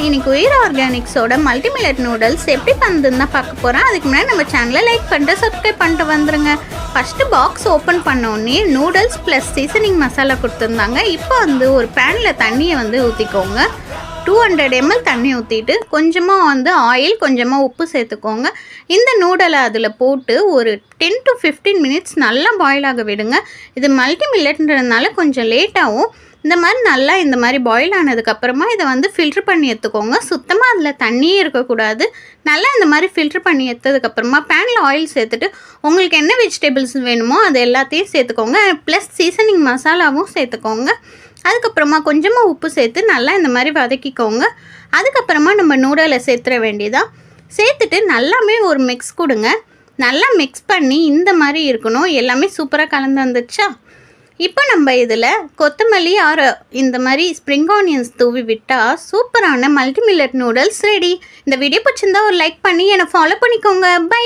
இன்னைக்கு உயிர் ஆர்கானிக்ஸோட multi millet noodles எப்படி பண்ணுறதுன்னு தான் பார்க்க போகிறேன். அதுக்கு முன்னாடி நம்ம சேனலை லைக் பண்ணிட்டு சப்ஸ்கிரைப் பண்ணிட்டு வந்துருங்க. ஃபஸ்ட்டு பாக்ஸ் ஓப்பன் பண்ணோடனே நூடுல்ஸ் ப்ளஸ் சீசனிங் மசாலா கொடுத்துருந்தாங்க. இப்போ ஒரு பேனில் தண்ணியை ஊற்றிக்கோங்க. 200 ml தண்ணி ஊற்றிட்டு கொஞ்சமாக ஆயில், கொஞ்சமாக உப்பு சேர்த்துக்கோங்க. இந்த நூடலை அதில் போட்டு ஒரு 10 to 15 minutes நல்லா பாயில் ஆக விடுங்க. இது மல்டி மில்லட்ன்றதுனால கொஞ்சம் லேட்டாகும். இந்த மாதிரி பாயில் ஆனதுக்கப்புறமா இதை ஃபில்ட்ரு பண்ணி எடுத்துக்கோங்க. சுத்தமாக அதில் தண்ணியே இருக்கக்கூடாது. நல்லா இந்த மாதிரி ஃபில்ட்ரு பண்ணி எடுத்ததுக்கப்புறமா பேனில் ஆயில் சேர்த்துட்டு உங்களுக்கு என்ன வெஜிடபிள்ஸ் வேணுமோ அது எல்லாத்தையும் சேர்த்துக்கோங்க. ப்ளஸ் சீசனிங் மசாலாவும் சேர்த்துக்கோங்க. அதுக்கப்புறமா கொஞ்சமாக உப்பு சேர்த்து நல்லா இந்த மாதிரி வதக்கிக்கோங்க. அதுக்கப்புறமா நம்ம நூடலை சேர்த்துற வேண்டியதான். சேர்த்துட்டு நல்லாமே ஒரு மிக்ஸ் கொடுங்க. நல்லா மிக்ஸ் பண்ணி இந்த மாதிரி இருக்கணும். எல்லாமே சூப்பராக கலந்து வந்துடுச்சா? இப்போ நம்ம இதில் கொத்தமல்லி இந்த மாதிரி ஸ்ப்ரிங் ஆனியன்ஸ் தூவி விட்டால் சூப்பரான மல்டி மில்லட் நூடுல்ஸ் ரெடி. இந்த வீடியோ பிடிச்சிருந்தா ஒரு லைக் பண்ணி என்னை ஃபாலோ பண்ணிக்கோங்க. பை.